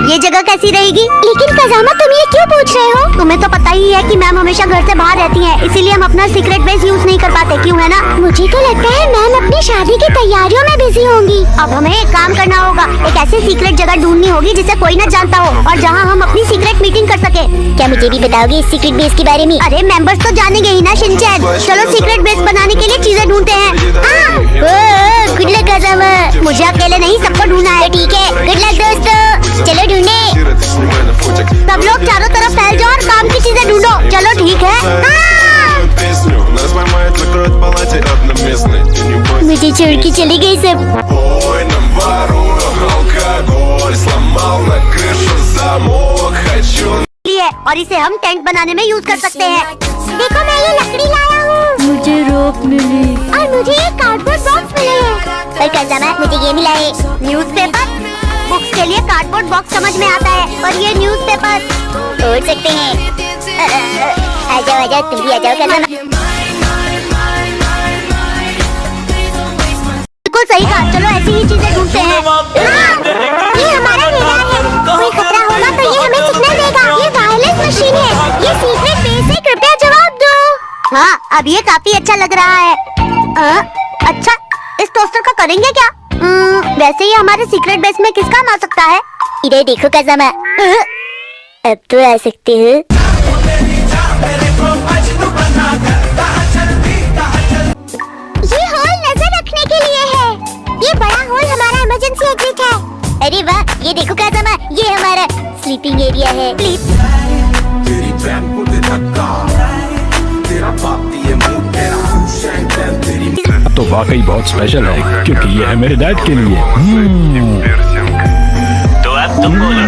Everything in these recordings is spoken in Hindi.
ये जगह कैसी रहेगी? लेकिन कजामा तुम ये क्यों पूछ रहे हो? तुम्हें तो पता ही है कि मैम हमेशा घर से बाहर रहती हैं, इसीलिए हम अपना सीक्रेट बेस यूज नहीं कर पाते, क्यों है ना? मुझे तो लगता है मैम अपनी शादी की तैयारियों में बिजी होंगी। अब हमें एक काम करना होगा, एक ऐसी सीक्रेट जगह ढूंढनी होगी जिसे कोई न जानता हो और जहाँ हम अपनी सीक्रेट मीटिंग कर सके। क्या मुझे भी बताओगे इस सीक्रेट बेस के बारे में? अरे मेंबर्स तो जानेंगे ही ना शिनचैन। चलो सीक्रेट बेस बनाने के लिए चीजें ढूंढते हैं। Good luck कजामा। मुझे अकेले नहीं, सबको ढूंढना है। ठीक है, गुड लक दोस्तों, चलो ढूंढे। सब लोग चारों तरफ फैल जाओ और काम की चीजें ढूंढो। चलो ठीक है। मुझे छोड़ के चली गई सब। और इसे हम टेंट बनाने में यूज कर सकते हैं। देखो मैं ये लकड़ी लाया हूँ। मुझे रोप मिली और मुझे ये कार्डबोर्ड बॉक्स मिले हैं। और कजामा मुझे ये मिला है न्यूज़पेपर। बुक्स के लिए कार्डबोर्ड बॉक्स समझ में आता है और ये न्यूज़पेपर तोड़ सकते हैं। आ जाओ तुम भी आ जाओ कजामा। बिल्कुल सही कहा, चलो ऐसी ही चीजें ढूंढते हैं। ये हमारा रेडार है, कोई खतरा होगा तो ये हमें सिग्नल देगा। ये वायरलेस मशीन है, ये सीक्रेट बेस है, कृपया जवाब दो। हाँ, अब ये काफी अच्छा लग रहा है। अच्छा, इस टोस्टर का करेंगे क्या? वैसे ये हमारे सीक्रेट बेस में किस काम आ सकता है? इधर देखो कजामा, अब तो आ सकते हो। ये हॉल नजर रखने के लिए है। ये बड़ा हॉल हमारा इमरजेंसी एग्जिट है। अरे वाह, ये देखो कजामा, ये हमारा स्लीपिंग एरिया है। प्लीज तो वाकई बहुत स्पेशल है क्योंकि ये है मेरे डैड के लिए। तो अब तुम बोलो।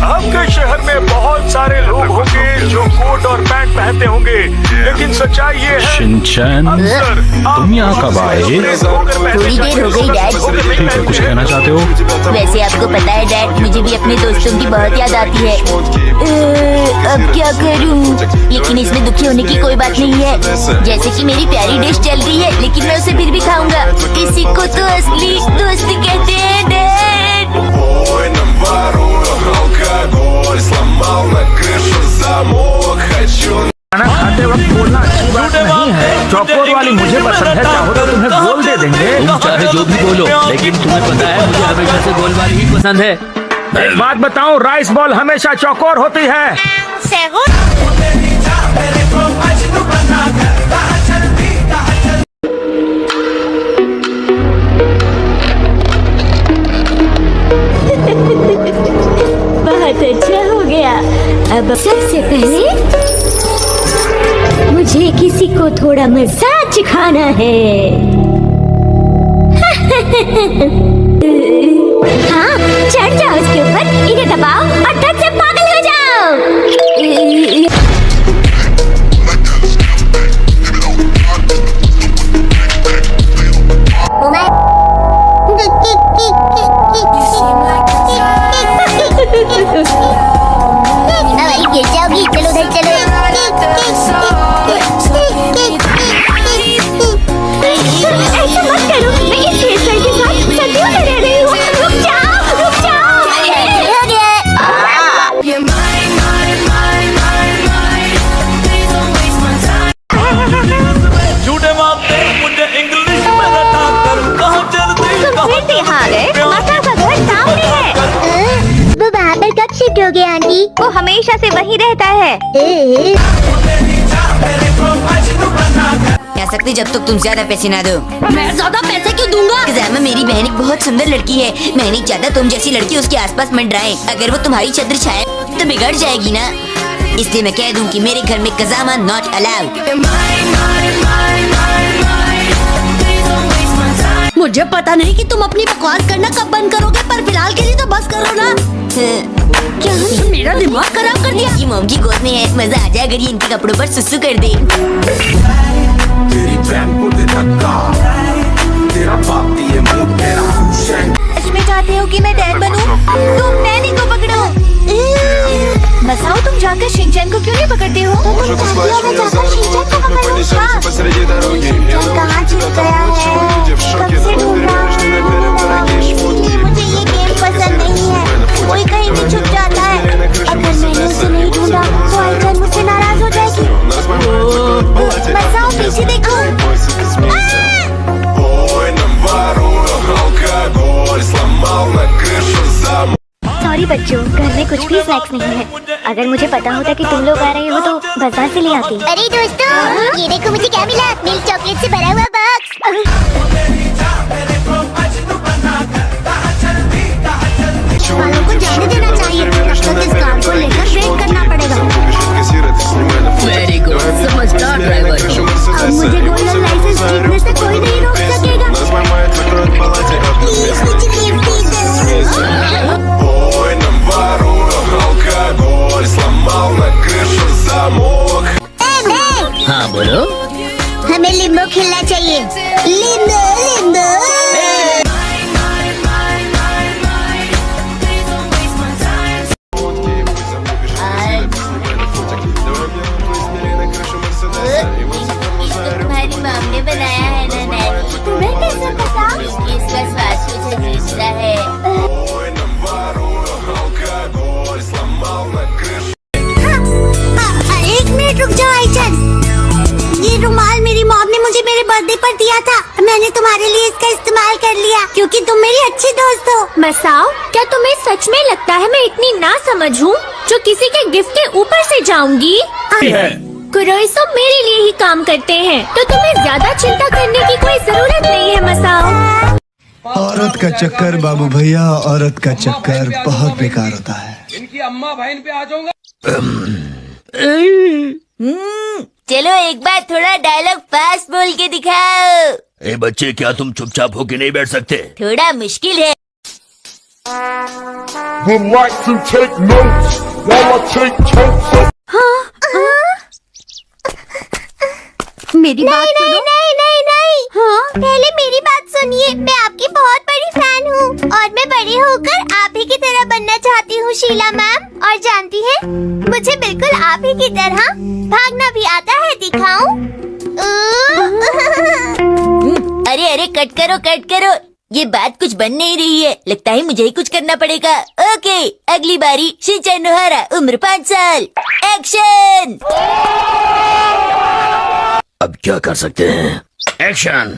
आपके शहर में बहुत सारे लोग होंगे जो कोट और पैंट पहनते होंगे, लेकिन सच्चाई ये है शिनचैन, तुम यहाँ कब आए? थोड़ी देर हो गई डैड। ठीक है, कुछ कहना चाहते हो? वैसे आपको पता है डैड, मुझे भी अपने दोस्तों की बहुत याद आती है। अब क्या करूं? लेकिन इसमें दुखी होने की कोई बात नहीं है। जैसे कि मेरी प्यारी डिश चल रही है, लेकिन मैं उसे फिर भी खाऊंगा। इसी को तो असली दोस्ती कहते हैं डैड। खाना खाते वक्त बोलना अच्छी बात नहीं है। चौकोर वाली मुझे पसंद है, चाहो तो तुम्हें गोल दे देंगे। तुम चाहे जो भी बोलो, लेकिन तुम्हें पता है मुझे हमेशा से गोल वाली ही पसंद है। एक बात बताऊं, राइस बॉल हमेशा चौकोर होती है। बहुत अच्छा हो गया। अब सबसे पहले मुझे किसी को थोड़ा मसाज खाना है। हाँ, चढ़ जाओ उसके ऊपर, इन्हें दबाओ और धक से पागल हो जाओ। गिर जाओगी, चलो उधर चलो। ऐसा मत करो, मैं इस हेयर के साथ सदियों से रह रही हूँ। रुक जाओ, रुक जाओ। हो गया। झूठे मारते मुझे इंग्लिश में रटा कर कहाँ चलती माता का घर सामने है। वो वहाँ पर कब शिफ्ट हो गया आंटी? वो हमेशा से वहीं रहता है। कह सकते जब तक तुम ज्यादा पैसे ना दो। मैं ज्यादा पैसे क्यों दूंगा? कजामा, मेरी बहन एक बहुत सुंदर लड़की है। मैं नहीं चाहता तुम जैसी लड़की उसके आसपास मंडराए। अगर वो तुम्हारी छत्र छाया तो बिगड़ जाएगी ना। इसलिए मैं कह दूं कि मेरे घर में कजामा नॉट अलाउड। मुझे पता नहीं कि तुम अपनी बकवास करना कब बंद करोगे, पर फिलहाल के लिए तो बस करो ना। क्या तुम मेरा दिमाग खराब कर दिया? ये मॉम की गोद में है, मजा आ जाए अगर ये इनके कपड़ों पर सुसु कर दे। इसमें चाहते हो कि मैं डैड बनूं? तुम नैनी को पकड़ो। बताओ, तुम जाकर शिनचैन को क्यों नहीं पकड़ते हो? तुम चाहती हो मैं जाकर शिनचैन को पकड़ूं? शिनचैन कहाँ छिप गया है? कब से ढूंढ रहा हूँ। मुझे ये गेम पसंद नहीं है। कोई कहीं भी सॉरी बच्चों, घर में कुछ भी स्नैक्स नहीं है। अगर मुझे पता होता कि तुम लोग आ रहे हो तो बाजार से ले आती। अरे दोस्तों, ये देखो मुझे क्या मिला, मिल्क चॉकलेट से भरा हुआ बॉक्स। वालों को जाने देना चाहिए, तब तक इस कार को लेकर वेट करना पड़ेगा। वेरी गुड, समझदार ड्राइवर हो। अब मुझे गोल्डन लाइसेंस जीतने से कोई नहीं रोक सकेगा। प्लीज मुझे लिफ्ट दीजिए। हाँ बोलो। हमें लिम्बो खेलना चाहिए। Limbo Limbo. तुम्हारी मॉम ने बनाया है ना नैनी? तुम्हें कैसे पता? इसका स्वाद कुछ अजीब सा है। एक मिनट रुक जाओ आइचन। ये रुमाल मेरी मॉम ने मुझे मेरे बर्थडे पर दिया था। मैंने तुम्हारे लिए इसका इस्तेमाल कर लिया क्योंकि तुम मेरी अच्छी दोस्त हो। मसाओ, क्या तुम्हें सच में लगता है मैं इतनी ना समझ हूँ जो किसी के गिफ्ट के ऊपर से जाऊंगी? कुरोइसो मेरे लिए ही काम करते हैं, तो तुम्हें ज्यादा चिंता करने की कोई जरूरत नहीं है मसाओ। औरत का चक्कर बाबू भैया, औरत का चक्कर बहुत बेकार होता है। इनकी अम्मा बहन पे आ जाऊंगा। चलो एक बार थोड़ा डायलॉग फास्ट बोल के दिखाओ। ए बच्चे, क्या तुम चुपचाप होके नहीं बैठ सकते? थोड़ा मुश्किल है। would like to take notes while I take totes of मेरी बात सुनो। नहीं। हाँ? पहले मेरी बात सुनिए। मैं आपकी बहुत बड़ी फैन हूँ और मैं बड़ी होकर आप ही की तरह बनना चाहती हूँ शीला मैम। और जानती हैं, मुझे बिल्कुल आप ही की तरह भागना भी आता है। दिखाऊं? अरे अरे कट करो। ये बात कुछ बन नहीं रही है। लगता है मुझे ही कुछ करना पड़ेगा। ओके, अगली बारी शिनचैन नोहारा, उम्र 5 साल। एक्शन। अब क्या कर सकते हैं? एक्शन।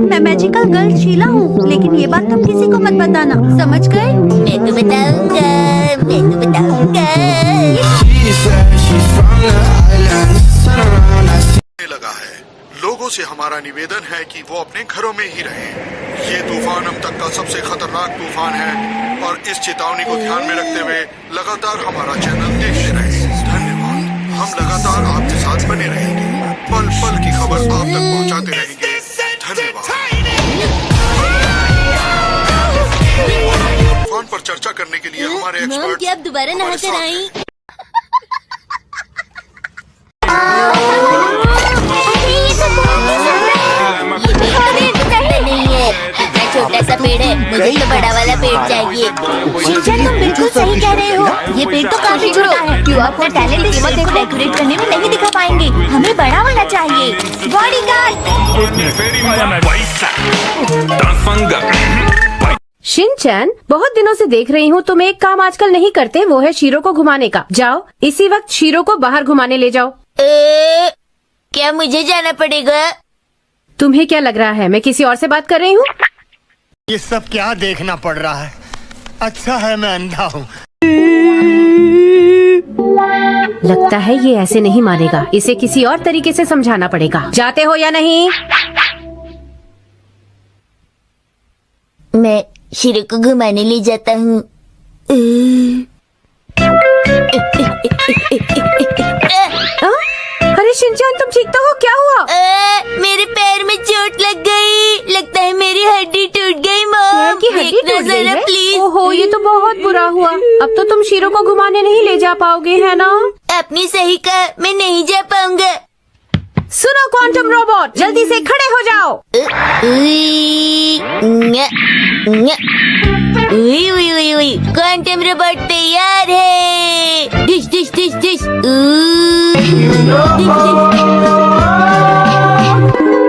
मैं मैजिकल गर्ल शीला हूँ, लेकिन ये बात तुम किसी को मत बताना, समझ गए? मैं तो बताऊंगा। लगा है। लोगों से हमारा निवेदन है कि वो अपने घरों में ही रहें। ये तूफान अब तक का सबसे खतरनाक तूफान है और इस चेतावनी को ध्यान में रखते हुए लगातार हमारा चैनल देखते रहें। धन्यवाद। हम लगातार आपके साथ बने रहेंगे, पल पल की खबर आप तक पहुंचाते रहेंगे। धन्यवाद। तूफान पर चर्चा करने के लिए हमारे एक्सपर्ट क्या आप दोबारा नहा कर आई? नहीं है, मैं छोटा सा पेड़ है, मुझे तो बड़ा वाला पेड़ चाहिए। शिनचैन, तुम बिल्कुल सही कह रहे हो। ये पेड़ तो काफी छोटा है। क्यों अपना टैलेंट इस वक्त डेकोरेट करने में नहीं दिखा पाएंगे। हमें बड़ा वाला चाहिए। बॉडीगार्ड। शिनचैन, बहुत दिनों से देख रही हूँ तुम एक काम आजकल नहीं करते, वो है शीरो को घुमाने का। जाओ, इसी वक्त शीरो को बाहर घुमाने ले जाओ। क्या मुझे जाना पड़ेगा? तुम्हें क्या लग रहा है मैं किसी और से बात कर रही हूँ? ये सब क्या देखना पड़ रहा है? अच्छा है मैं अंधा हूँ। लगता है ये ऐसे नहीं मानेगा, इसे किसी और तरीके से समझाना पड़ेगा। जाते हो या नहीं? मैं शीरो को घुमाने ले जाता हूँ। अरे शिनचैन, तुम ठीक तो हो? क्या हुआ? मेरे पैर में चोट लग गई। लगता है मेरी हड्डी टूट गई। पैर मॉम, की हड्डी देखना टूट गई जरा है? प्लीज। ओहो, ये तो बहुत बुरा हुआ। अब तो तुम शीरो को घुमाने नहीं ले जा पाओगे, है ना? अपनी सही का मैं नहीं जा पाऊंगा। सुनो क्वांटम रोबोट, जल्दी से खड़े हो जाओ। क्वांटम रोबोट तैयार है। Dish dish dish dish.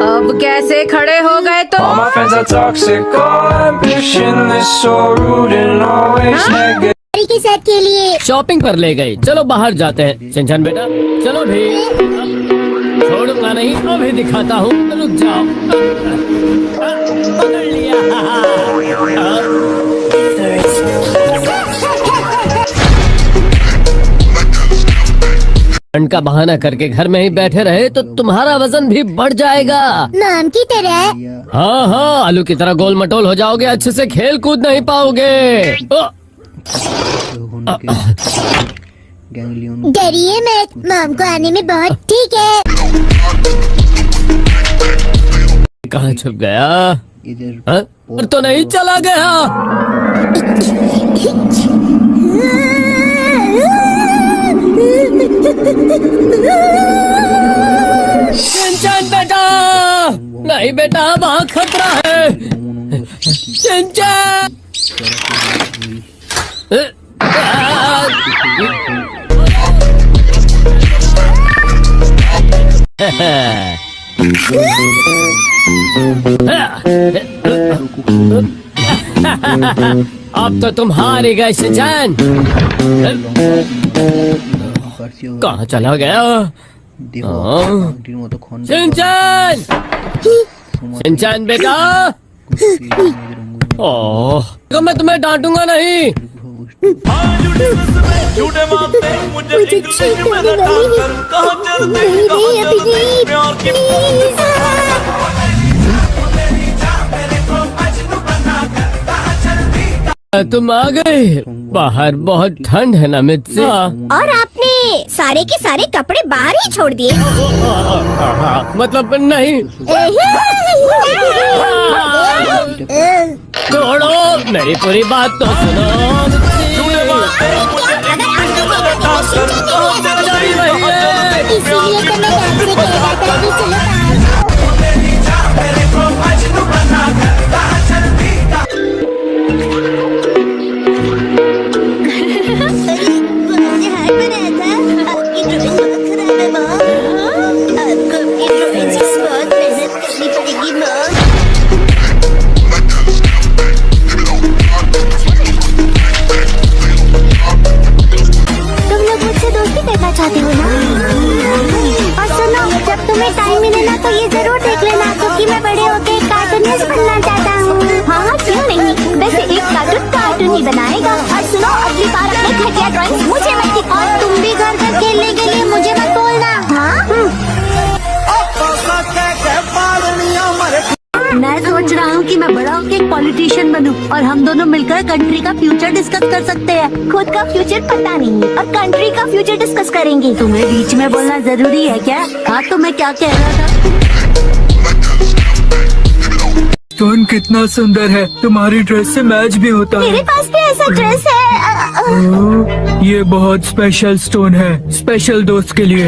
अब कैसे खड़े हो गए तो? All my friends are toxic, all ambitionless, so rude and always negative. की सेट के लिए शॉपिंग पर ले गई। चलो बाहर जाते हैं। शिनचैन बेटा, चलो भी। छोड़ूंगा नहीं, अभी दिखाता हूँ। रुक जाओ। पकड़ लिया। का बहाना करके घर में ही बैठे रहे तो तुम्हारा वजन भी बढ़ जाएगा। मैम की तरह। हाँ हाँ, आलू की तरह गोल मटोल हो जाओगे, अच्छे से खेल कूद नहीं पाओगे। डरिए मत, मैम को आने में बहुत ठीक है। कहाँ छुप गया? हाँ? और तो नहीं चला गया? चिंचन बेटा, नहीं बेटा, वहाँ खतरा है। चिंचन! अब तो तुम हार ही गए शिनचैन। कहाँ चला गया? शिनचैन! शिनचैन बेटा, ओह, तो मैं तुम्हें डांटूंगा नहीं। झूठे मानते मुझे इंग्लिश में रटा कर, कहाँ चलते प्यार की। तुम आ गए। बाहर बहुत ठंड है ना मित्सी। और आपने सारे के सारे कपड़े बाहर ही छोड़ दिए। मतलब नहीं। छोड़ो, मेरी पूरी बात तो सुनो। इसीलिए तो मैं आपसे कह रहा था कि चलो चाहती हो ना? और सुनो, जब तुम्हें टाइम मिले ना तो ये जरूर देख लेना, क्योंकि मैं बड़े होके कार्टूनिस्ट बनना चाहता हूँ। हाँ हाँ, क्यों नहीं, वैसे एक कार्टून ही बनाएगा। और सुनो, अगली बार अपने घटिया ड्राइंग्स मुझे मत दिखाओ। और तुम भी घर घर खेलने के लिए मुझे मत बोलना। हाँ, मैं सोच रहा हूँ कि मैं बड़ा होकर एक पॉलिटिशियन बनूं और हम दोनों मिलकर कंट्री का फ्यूचर डिस्कस कर सकते हैं। खुद का फ्यूचर पता नहीं है और कंट्री का फ्यूचर डिस्कस करेंगे। तुम्हें बीच में बोलना जरूरी है क्या? हाँ, तो मैं क्या कह रहा था? स्टोन कितना सुंदर है, तुम्हारी ड्रेस से मैच भी होता मेरे पास भी ऐसा ड्रेस है। ये बहुत स्पेशल स्टोन है, स्पेशल दोस्त के लिए।